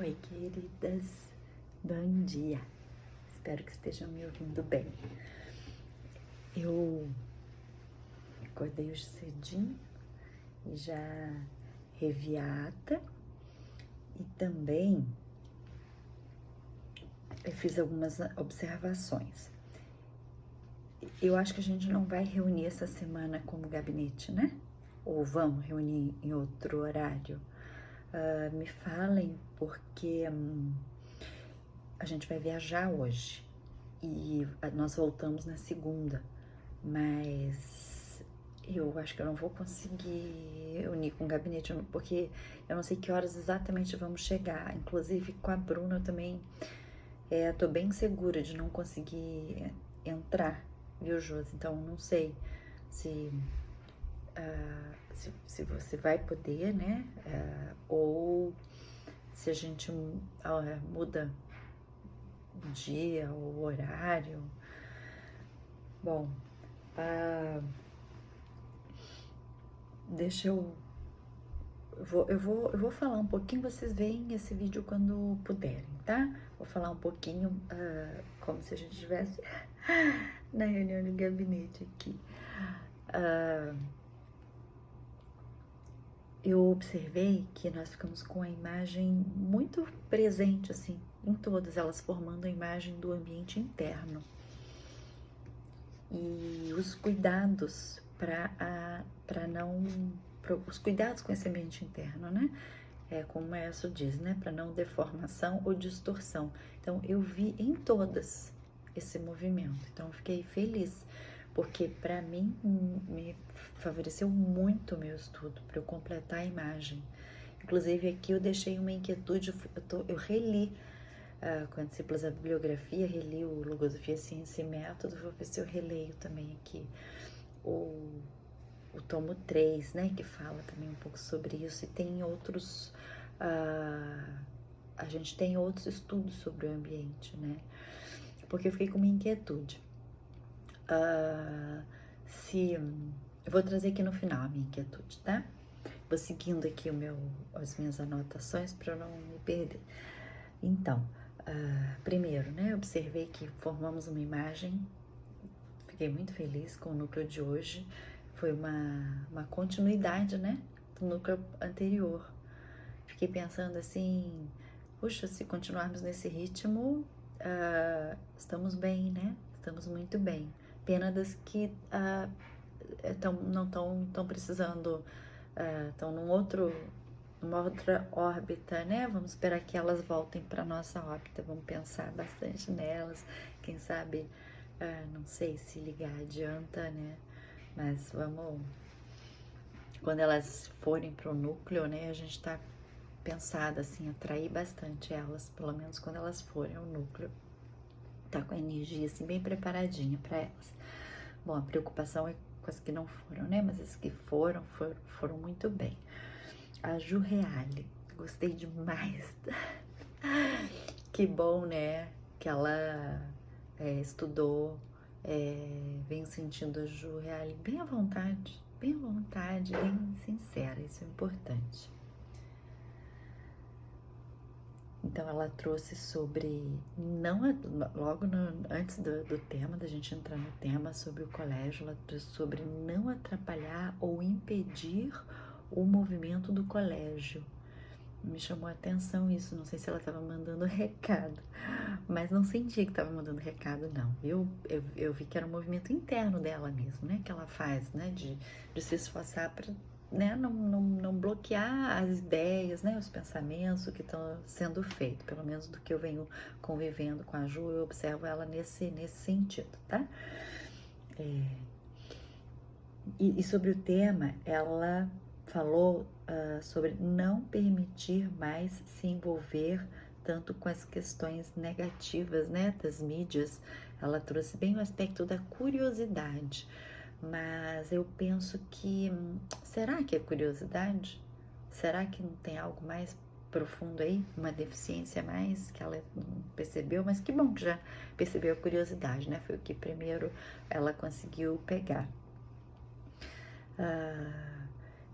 Oi, queridas, bom dia. Espero que estejam me ouvindo bem. Eu acordei hoje cedinho e já revi a ata e também eu fiz algumas observações. Eu acho que a gente não vai reunir essa semana como gabinete, né? Ou vamos reunir em outro horário? Me falem, porque a gente vai viajar hoje e nós voltamos na segunda, mas eu acho que eu não vou conseguir unir com o gabinete, porque eu não sei que horas exatamente vamos chegar. Inclusive com a Bruna eu também tô bem segura de não conseguir entrar, viu, Josi? Então não sei se se você vai poder, né? Ou se a gente muda o dia, o horário. Bom, deixa eu vou falar um pouquinho, vocês veem esse vídeo quando puderem, tá? Vou falar um pouquinho como se a gente estivesse na reunião do gabinete aqui. Eu observei que nós ficamos com a imagem muito presente, assim, em todas elas, formando a imagem do ambiente interno. E os cuidados os cuidados com esse ambiente interno, né? Como o maestro diz, né? Para não deformação ou distorção. Então, eu vi em todas esse movimento. Então, eu fiquei feliz, porque para mim me favoreceu muito o meu estudo, para eu completar a imagem. Inclusive, aqui eu deixei uma inquietude, eu reli com discípulos a bibliografia, reli o Logosofia, Ciência e Método, vou ver se eu releio também aqui o tomo 3, né, que fala também um pouco sobre isso, e tem outros, a gente tem outros estudos sobre o ambiente, né, porque eu fiquei com uma inquietude. Eu vou trazer aqui no final a minha inquietude, tá? Vou seguindo aqui as minhas anotações para eu não me perder. Então, primeiro, né, observei que formamos uma imagem, fiquei muito feliz com o núcleo de hoje, foi uma continuidade, né, do núcleo anterior. Fiquei pensando assim, puxa, se continuarmos nesse ritmo, estamos bem, né, estamos muito bem. Pena das que não estão precisando, estão numa outra órbita, né? Vamos esperar que elas voltem para nossa órbita, vamos pensar bastante nelas. Quem sabe, não sei se ligar adianta, né? Mas quando elas forem para o núcleo, né? A gente tá pensada assim, atrair bastante elas, pelo menos quando elas forem ao núcleo. Tá com a energia assim bem preparadinha para elas. Bom, a preocupação é com as que não foram, né? Mas as que foram muito bem. A Ju Reale, gostei demais. Que bom, né? Que ela estudou, venho sentindo a Ju Reale bem à vontade, bem sincera, isso é importante. Então ela trouxe sobre, antes do tema, da gente entrar no tema sobre o colégio, ela trouxe sobre não atrapalhar ou impedir o movimento do colégio. Me chamou a atenção isso, não sei se ela estava mandando recado, mas não senti que estava mandando recado, não. Eu vi que era um movimento interno dela mesmo, né, que ela faz, né, de se esforçar para, né, não bloquear as ideias, né, os pensamentos, o que estão sendo feito, pelo menos do que eu venho convivendo com a Ju, eu observo ela nesse sentido, tá? E sobre o tema, ela falou sobre não permitir mais se envolver tanto com as questões negativas, né, das mídias. Ela trouxe bem o aspecto da curiosidade, mas eu penso que, será que é curiosidade? Será que não tem algo mais profundo aí, uma deficiência a mais que ela não percebeu? Mas que bom que já percebeu a curiosidade, né? Foi o que primeiro ela conseguiu pegar.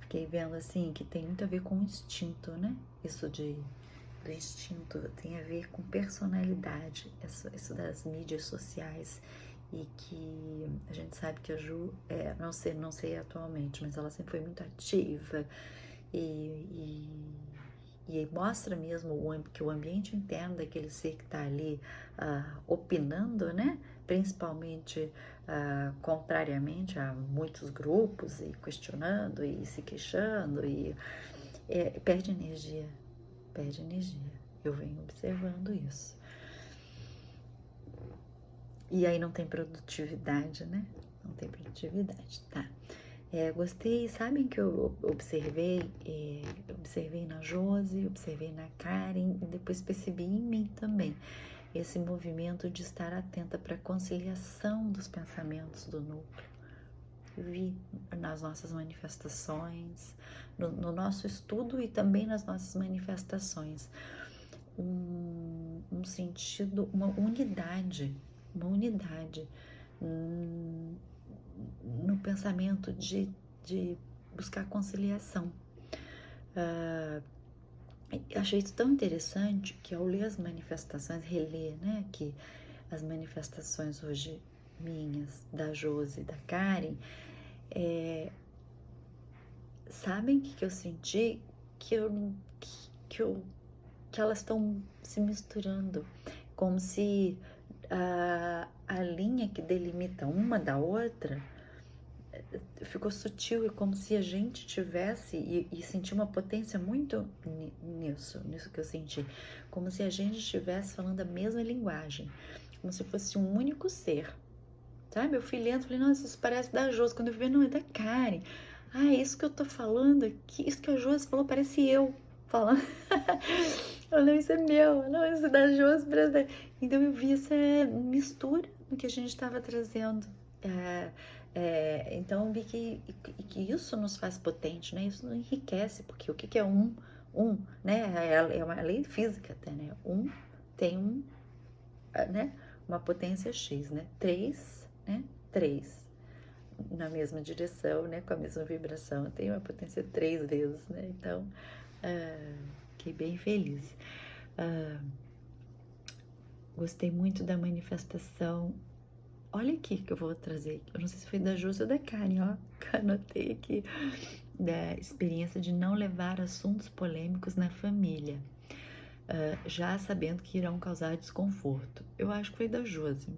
Fiquei vendo assim que tem muito a ver com o instinto, né? Isso de do instinto, tem a ver com personalidade, isso das mídias sociais, e que a gente sabe que a Ju, não sei atualmente, mas ela sempre foi muito ativa e mostra mesmo que o ambiente interno daquele ser que está ali opinando, né? Principalmente contrariamente a muitos grupos, e questionando e se queixando, e perde energia. Eu venho observando isso. E aí não tem produtividade, né? Não tem produtividade, tá? Gostei, sabem que eu observei na Josi, observei na Karen, e depois percebi em mim também esse movimento de estar atenta para a conciliação dos pensamentos do núcleo. Vi nas nossas manifestações, no nosso estudo e também nas nossas manifestações, um sentido, uma unidade no pensamento de buscar conciliação. Achei isso tão interessante que ao ler as manifestações, reler, né, que as manifestações hoje minhas, da Josi e da Karen, sabem que eu senti? Que elas estão se misturando, como se a linha que delimita uma da outra ficou sutil, e como se a gente tivesse, e senti uma potência muito nisso que eu senti, como se a gente estivesse falando a mesma linguagem, como se fosse um único ser, sabe? Eu fui lendo, falei, nossa, isso parece da Josi. Quando eu vi, não, é da Karen. Isso que eu tô falando aqui, isso que a Josi falou, parece eu falando. Não, isso é meu, não, isso é da Josi. Então eu vi essa mistura no que a gente estava trazendo. Então eu vi que isso nos faz potente, né? Isso nos enriquece, porque o que é um, né? É uma lei física até, né? Tem né? Uma potência X, né? 3, né? 3 na mesma direção, né? Com a mesma vibração, tem uma potência 3 vezes, né? Então, fiquei bem feliz. Gostei muito da manifestação. Olha aqui que eu vou trazer. Eu não sei se foi da Júlia ou da Karen, ó. Anotei aqui. Da experiência de não levar assuntos polêmicos na família, já sabendo que irão causar desconforto. Eu acho que foi da Josi.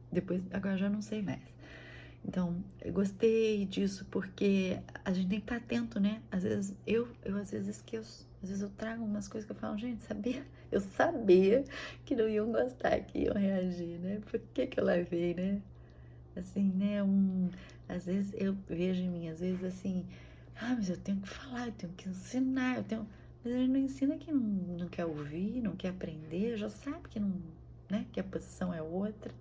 Depois, agora já não sei mais. Então, eu gostei disso porque a gente tem que estar atento, né? Às vezes eu às vezes esqueço. Às vezes eu trago umas coisas que eu falo, gente, eu sabia que não iam gostar, que iam reagir, né? Por que eu levei, né? Assim, né? Às vezes eu vejo em mim, às vezes assim, mas eu tenho que falar, eu tenho que ensinar, mas ele não ensina quem não quer ouvir, não quer aprender, já sabe que não, né? Que a posição é outra.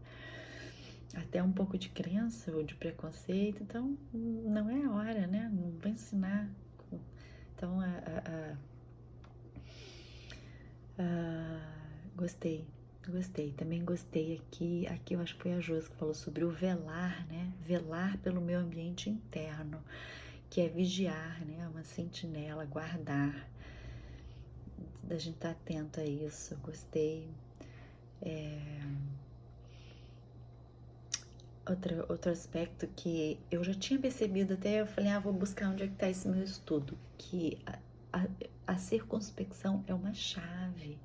Até um pouco de crença ou de preconceito, então não é a hora, né? Não vai ensinar. Então, gostei. Também gostei aqui eu acho que foi a Josi que falou sobre o velar, né? Velar pelo meu ambiente interno, que é vigiar, né? Uma sentinela, guardar. Da gente estar atento a isso, gostei. Outro aspecto que eu já tinha percebido, até eu falei, vou buscar onde é que está esse meu estudo, que a circunspecção é uma chave.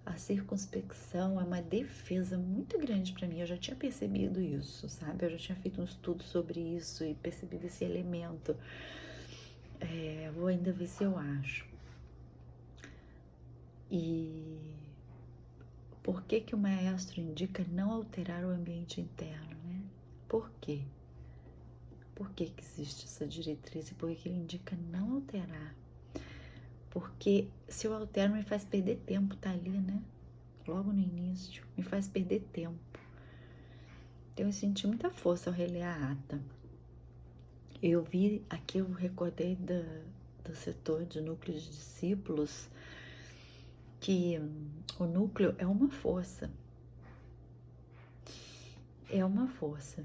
A circunspecção é uma defesa muito grande para mim. Eu já tinha percebido isso, sabe? Eu já tinha feito um estudo sobre isso e percebido esse elemento. Vou ainda ver se eu acho. E por que o maestro indica não alterar o ambiente interno, né? Por quê? Por que existe essa diretriz e por que ele indica não alterar? Porque se eu altero, me faz perder tempo, tá ali, né? Logo no início, me faz perder tempo. Então eu senti muita força ao reler a ata. Eu vi, aqui eu recordei do setor de núcleo de discípulos, que o núcleo é uma força. É uma força.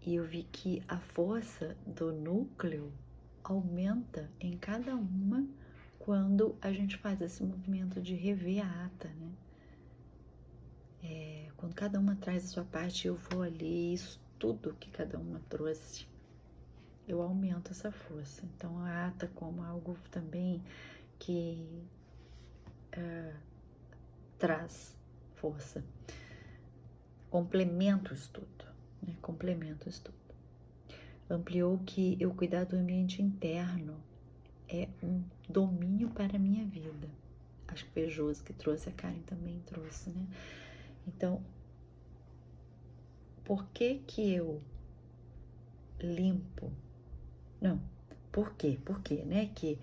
E eu vi que a força do núcleo aumenta em cada uma quando a gente faz esse movimento de rever a ata, né? Quando cada uma traz a sua parte, eu vou ali, estudo que cada uma trouxe, eu aumento essa força. Então, a ata como algo também que traz força, complementa o estudo, né? Complementa o estudo. Ampliou que eu cuidar do ambiente interno é um domínio para a minha vida. Acho que foi a Josi que trouxe, a Karen também trouxe, né? Então, por que eu limpo? Não, por quê? Por quê, né? Que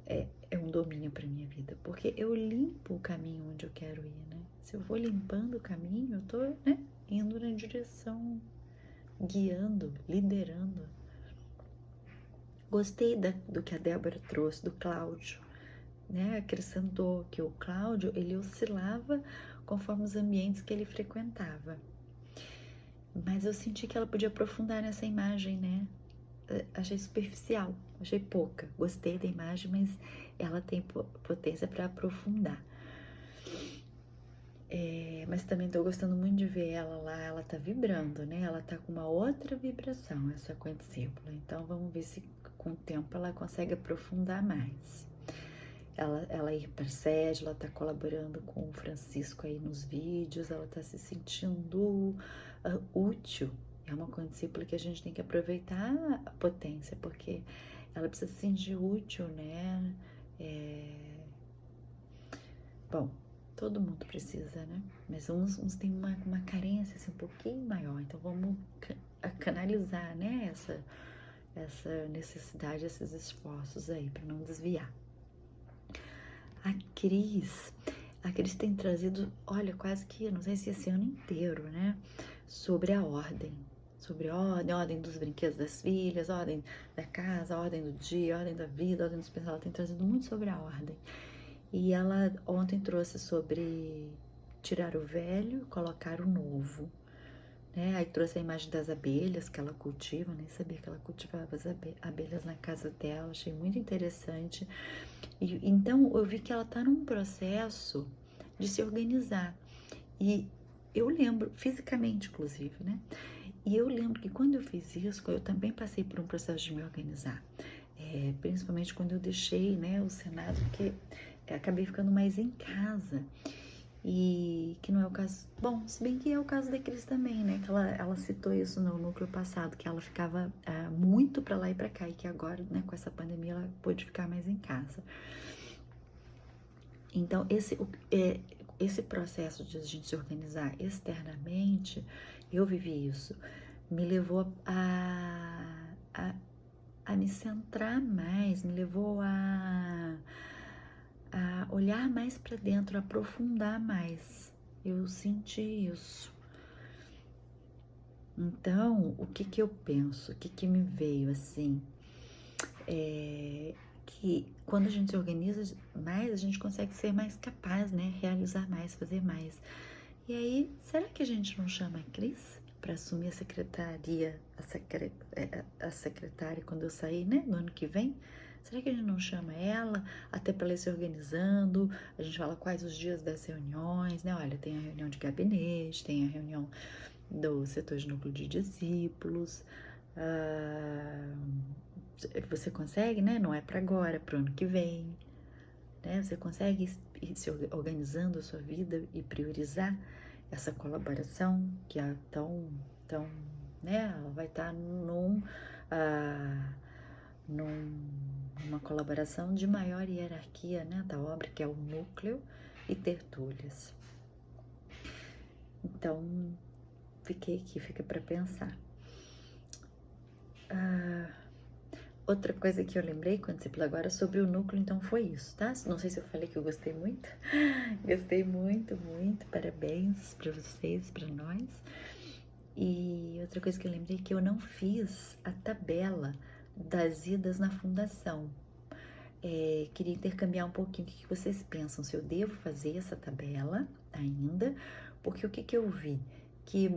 é um domínio para minha vida. Porque eu limpo o caminho onde eu quero ir, né? Se eu vou limpando o caminho, eu tô, né, indo na direção, guiando, liderando. Gostei do que a Débora trouxe, do Cláudio, né? Acrescentou que o Cláudio, ele oscilava conforme os ambientes que ele frequentava. Mas eu senti que ela podia aprofundar nessa imagem, né? Achei superficial, achei pouca. Gostei da imagem, mas ela tem potência para aprofundar. Mas também tô gostando muito de ver ela lá, ela tá vibrando, né? Ela tá com uma outra vibração, essa condiscípula. Então vamos ver se com o tempo ela consegue aprofundar mais. Ela percebe, ela tá colaborando com o Francisco aí nos vídeos, ela tá se sentindo útil. É uma condiscípula que a gente tem que aproveitar a potência, porque ela precisa se sentir útil, né? Bom, todo mundo precisa, né? Mas uns têm uma carência assim, um pouquinho maior, então vamos canalizar, né? Essa necessidade, esses esforços aí, para não desviar. A Cris tem trazido, olha, quase que, não sei se esse ano inteiro, né? Sobre a ordem. Sobre a ordem dos brinquedos das filhas, ordem da casa, ordem do dia, ordem da vida, ordem dos pensamentos. Ela tem trazido muito sobre a ordem. E ela ontem trouxe sobre tirar o velho, colocar o novo. Né? Aí trouxe a imagem das abelhas que ela cultiva, nem sabia que ela cultivava as abelhas na casa dela, achei muito interessante. E, então eu vi que ela está num processo de se organizar. E eu lembro, fisicamente inclusive, né? E eu lembro que quando eu fiz isso, eu também passei por um processo de me organizar. Principalmente quando eu deixei, né, o Senado, porque acabei ficando mais em casa. E que não é o caso, bom, se bem que é o caso da Cris também, né, que ela citou isso no núcleo passado, que ela ficava muito para lá e para cá, e que agora, né, com essa pandemia, ela pôde ficar mais em casa. Então, esse processo de a gente se organizar externamente, eu vivi isso, me levou a me centrar mais, me levou a olhar mais para dentro, a aprofundar mais. Eu senti isso. Então, o que eu penso? O que me veio assim? Que quando a gente se organiza mais, a gente consegue ser mais capaz, né? Realizar mais, fazer mais. E aí, será que a gente não chama a Cris para assumir a secretaria, a secretária quando eu sair, né? No ano que vem? Será que a gente não chama ela, até para ela ir se organizando? A gente fala quais os dias das reuniões, né? Olha, tem a reunião de gabinete, tem a reunião do setor de núcleo de discípulos. Você consegue, né? Não é para agora, é para o ano que vem. Né? Você consegue ir se organizando a sua vida e priorizar essa colaboração que é tão, né? Ela vai estar numa colaboração de maior hierarquia, né, da obra, que é o núcleo e tertúlias. Então, fica para pensar. Outra coisa que eu lembrei quando você falou agora sobre o núcleo, então foi isso, tá? Não sei se eu falei que eu gostei muito. Gostei muito, muito. Parabéns para vocês, para nós. E outra coisa que eu lembrei é que eu não fiz a tabela das idas na fundação. Queria intercambiar um pouquinho o que vocês pensam, se eu devo fazer essa tabela ainda, porque o que eu vi? Que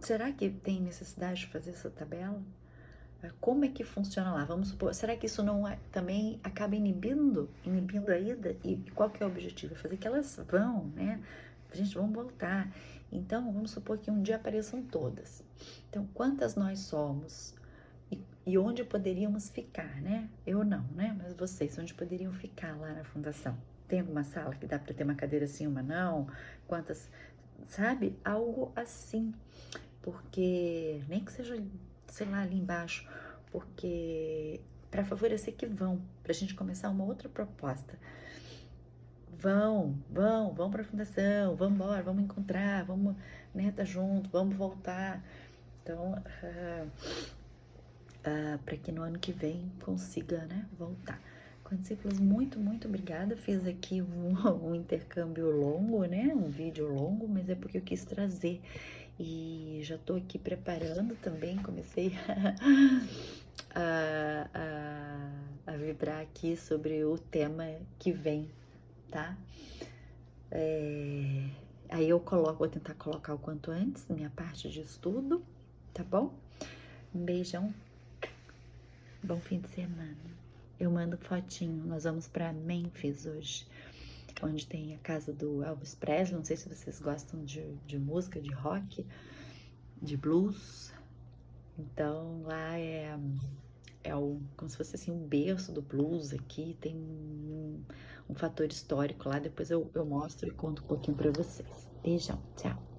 será que tem necessidade de fazer essa tabela? Como é que funciona lá? Vamos supor, será que isso não também acaba inibindo a ida? E qual que é o objetivo? É fazer que elas vão, né? Gente, vamos voltar. Então, vamos supor que um dia apareçam todas. Então, quantas nós somos? E onde poderíamos ficar, né? Eu não, né? Mas vocês, onde poderiam ficar lá na fundação? Tem alguma sala que dá para ter uma cadeira assim, uma não? Quantas, sabe? Algo assim. Porque, nem que seja, sei lá, ali embaixo, porque para favorecer que vão, pra gente começar uma outra proposta. Vão para a fundação, vamos embora, vamos encontrar, vamos, né, tá junto, vamos voltar. Então, para que no ano que vem consiga, né, voltar. Discípulos, muito obrigada. Fiz aqui um intercâmbio longo, né, um vídeo longo, mas é porque eu quis trazer. E já tô aqui preparando também, comecei a vibrar aqui sobre o tema que vem, tá? Aí eu vou tentar colocar o quanto antes, minha parte de estudo, tá bom? Um beijão, bom fim de semana. Eu mando fotinho, nós vamos pra Memphis hoje, onde tem a casa do Elvis Presley. Não sei se vocês gostam de música, de rock, de blues. Então lá é como se fosse assim um berço do blues aqui. Tem um fator histórico lá. Depois eu mostro e conto um pouquinho pra vocês. Beijão, tchau.